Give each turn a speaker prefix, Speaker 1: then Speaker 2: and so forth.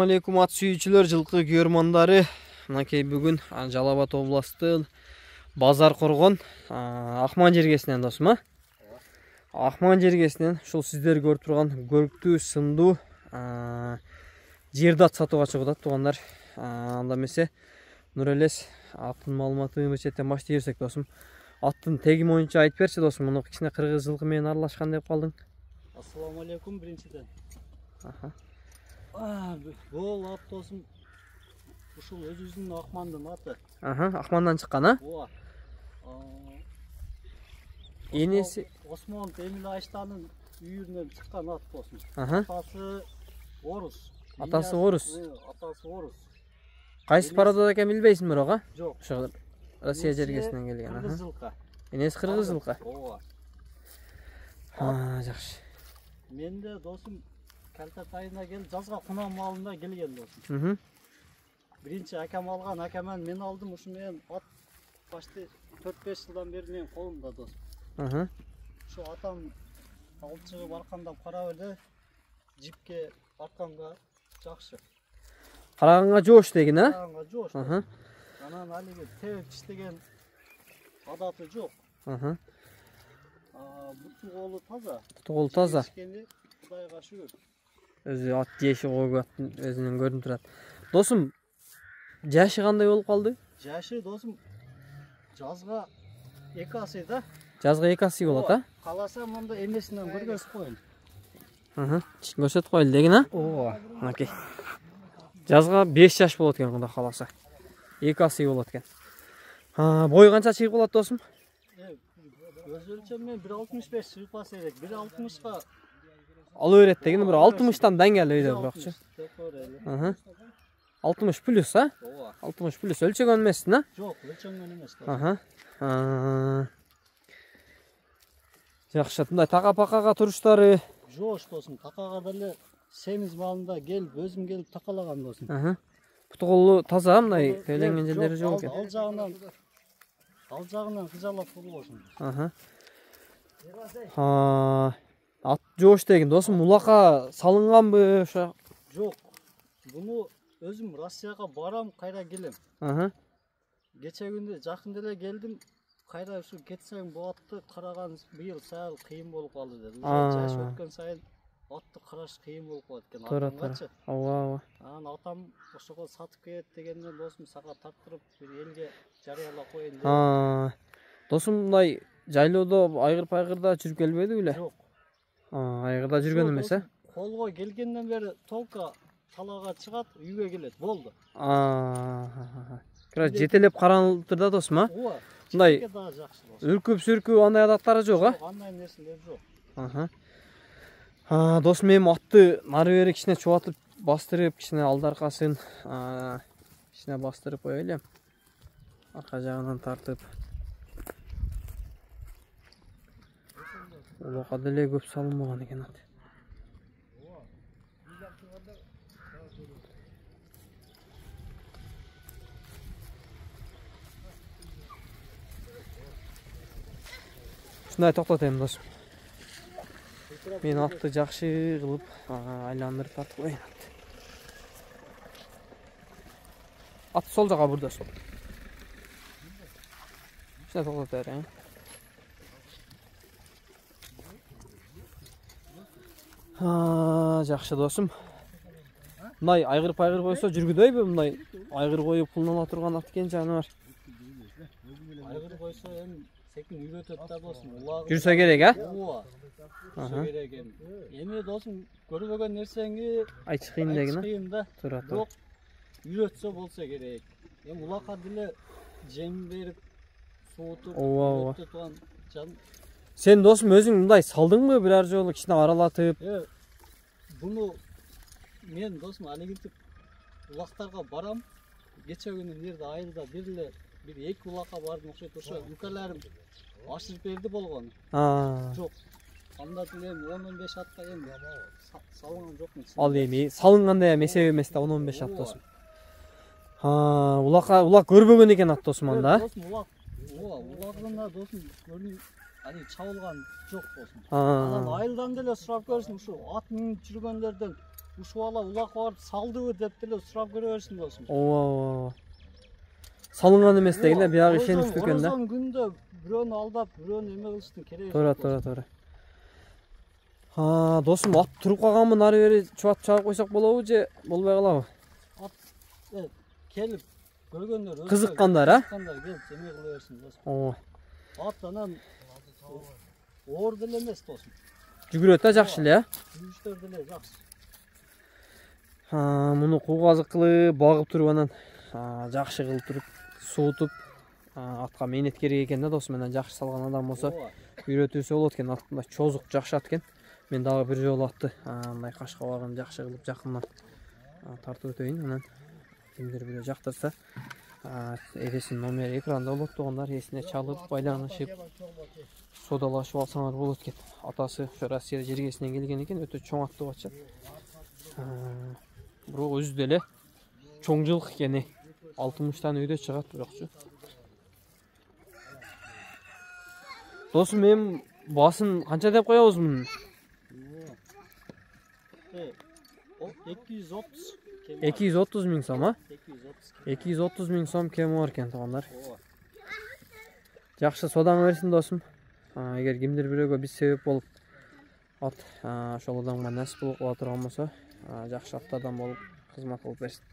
Speaker 1: алейкум ат сүйүүчүлөр, жылкы көрмандары. Мынакей бүгүн Жалал Абад областын Базар Коргон Акман жергесинен досум. Акман жергесинен ушул сиздер көрүп турган көрктүү, сындуу жерди ат сатууга чыгып атат туугандар. Анда эмесе Нурелес аттын маалыматын бечеттен баштай берсек досум. Аттын теги боюнча айтып берчи досум, муну кичине кыргыз жылкы менен аралашкан деп калдың.
Speaker 2: Ассаламу алейкум биринчиден. Бул ат досум ушул өзүбүздүн Акмандын аты.
Speaker 1: Акмандан чыккан,
Speaker 2: Ооба.
Speaker 1: Энеси
Speaker 2: Осмон Эмил Айштанын үйүрүнөн чыккан ат досум. Атасы орус.
Speaker 1: Атасы орус.
Speaker 2: Атасы орус.
Speaker 1: Кайсы парада экен билбейсиң бирок,
Speaker 2: Жок.
Speaker 1: Ошо Россия жергесинен келген.
Speaker 2: Кыргыз жылкы.
Speaker 1: Энеси кыргыз жылкы.
Speaker 2: Ооба.
Speaker 1: Жакшы.
Speaker 2: Мен де досум Калтат айына келип жазга кунам маалында келген досум. Биринчи акам алган, акаман мен алдым, ушу менен ат башты 4-5 жылдан бери менин колумда досум. Ушу атам алып чыгып аркандап карап эле жипке арканга жакшы.
Speaker 1: Караганга жоош деген,
Speaker 2: Караганга жоош. Анан алиги тебип иштеген адаты жок. Буту колу таза.
Speaker 1: Буту колу таза.
Speaker 2: Кудайга шүгүр.
Speaker 1: Өзү ат жеши койгон өзүнөн көрүнүп турат. Досум, жашы кандай болуп калды?
Speaker 2: Жашы досум жазга 2 асый да.
Speaker 1: Жазга 2 асый болот,
Speaker 2: Каласа мында эмесинен көргөзүп коеюн.
Speaker 1: Көрсөтүп коелу деген,
Speaker 2: Ооба.
Speaker 1: Мынакей. Жазга 5 жаш болот экен, кудай каласа. 2 асый болот экен. Бою канча чыгып калат досум?
Speaker 2: Өз өлчөмүн 1.65 чыгып калса керек. 1.60га
Speaker 1: Ала берет деген, бир 60тан даңгел өйдө бирокчу. 60 плюс,
Speaker 2: Ооба.
Speaker 1: 60 плюс өлчөгөн эмессиң,
Speaker 2: Жок, өлчөнгөн эмес.
Speaker 1: Жакшы, мындай така-пакага туруштары
Speaker 2: Жоош досум, такага деле семиз маалында келип, өзүм келип такалаган досум.
Speaker 1: Буту колу таза, мындай төленген жерлери жок экен.
Speaker 2: Ал жагынан кыжалап болбосун.
Speaker 1: Ат жоош деген досум, улакка салынганбы ошо?
Speaker 2: Жок. Буну өзүм Россияга барам, кайра келем. Кече күндө жакын деле келдим. Кайра ушу кетсең бу атты караган быйыл саал кыйын болуп калды деди. Жаш өткөн сайын атты караш кыйын болуп калат экен.
Speaker 1: Туура. Ооба.
Speaker 2: Анан атам ошого сатып кетет дегенден досум сага тартырып бир элге жарыялап коеюн деди.
Speaker 1: Досум, мындай жайлоодо айгыр-пайгырда жүрүп келбеди беле?
Speaker 2: Жок.
Speaker 1: Айгырда жүргөн эмес,
Speaker 2: Колго келгенден бери толка талага чыгат, үйгө келет, болду.
Speaker 1: Жетелеп каралыптыр да досум,
Speaker 2: Ооба.
Speaker 1: Мындай үркүп-сүркүп андай адаттары жок,
Speaker 2: Андай нерселер жок.
Speaker 1: Досум, эми атты нары бери кичине чубатып бастырып, кичине алды аркасын кичине бастырып коелу. Арка жагынан тартып. Улакка деле көп салынбаган экен ат. Ушундай токтотойм досум. Мен атты жакшы кылып айландырып тартып коеюн. Ат сол жака бур досум. Ушундай токтото бер, Жакшы досум. Мындай айгыр-пайгыр койсо жүргүдөйбү? Мындай айгыр коюп куллана турган ат экен жаныбар.
Speaker 2: Айгыр койсо эми секин үйрөтөт да досум.
Speaker 1: Жүрсө керек,
Speaker 2: Ооба. Жүрсө керек эми. Эми досум көрбөгөн нерсеңи
Speaker 1: айтыш кыйын деген,
Speaker 2: кыйын да.
Speaker 1: Туура.
Speaker 2: Бирок үйрөтсө болсо керек. Эми улакка деле жем берип, суутуп, үйрөтүп жан.
Speaker 1: Сен досум өзүң мындай салдыңбы бирар жолу кичине аралатып?
Speaker 2: Буну мен досум алегинтип улактарга барам. Кече күнү жерде айылда бир 2 улакка бардым, окшойт. Ошо үкөлөрүм ашырып берди болгон. Жок. Анда деле 10-15 атка эми салынган жокмун.
Speaker 1: Ал эми салынганда эми эсеп эмес да 10-15 ат досум. Улак көрбөгөн экен ат досум анда.
Speaker 2: Досум улагына досум көрүн Али чабылган жок болсун. Анан айылдан деле сурап көрсүң, ушу ат минип жүргөндөрдөн ушул бала улакка барып салдыбы деп деле сурап көрө берсин досум.
Speaker 1: Ооба. Салынган эмес деген да, биягы ишеничтүү экен да.
Speaker 2: Оразон күндө бирөөнү алдап, бирөөнү эме кылыштын кереги
Speaker 1: Туура, туура, туура. Досум, ат туруп калганмын, ары бери чубатып чагып койсок болобу же болбой калабы?
Speaker 2: Ат келип көргөндөр
Speaker 1: Кызыккандар,
Speaker 2: кызыккандар келип эме кыла берсин досум.
Speaker 1: Ооба.
Speaker 2: Ат анан оор деле эмес досум.
Speaker 1: Жүгүрөт да жакшы эле,
Speaker 2: Жүрүштөр деле жакшы.
Speaker 1: Муну кууга азык кылып, багып туруп анан жакшы кылып туруп, суутуп, атка мээнет керек экен да досум. Анан жакшы салган адам болсо үйрөтүүсү болот экен. Ат чозук жакшы ат экен. Мен дагы бир жолу атты мындай кашкабагын жакшы кылып жакындан тартып өтөйүн. Анан кимдир бирөө жактырса, эгесинин номери экранда болот, тугандар эсине чалып, байланышып, содалашып алсаңар болот экен. Атасы ошо Россия жергесинен келген экен, өтө чоң ат деп атышат. Бирок өзү деле чоң жылкы экен. 60 үйдө чыгат бирокчу. Досум, мен басын канча деп коебуз мунун? 230 миң сом, 230 миң сом кеми бар экен туугандар. Жакшы содаңы берсин досум. Эгер кимдир бирөөгө биз себеп болуп, ат ошол адамга насип болуп кала турган болсо, жакшы аттардан болуп кызмат кылып берсин.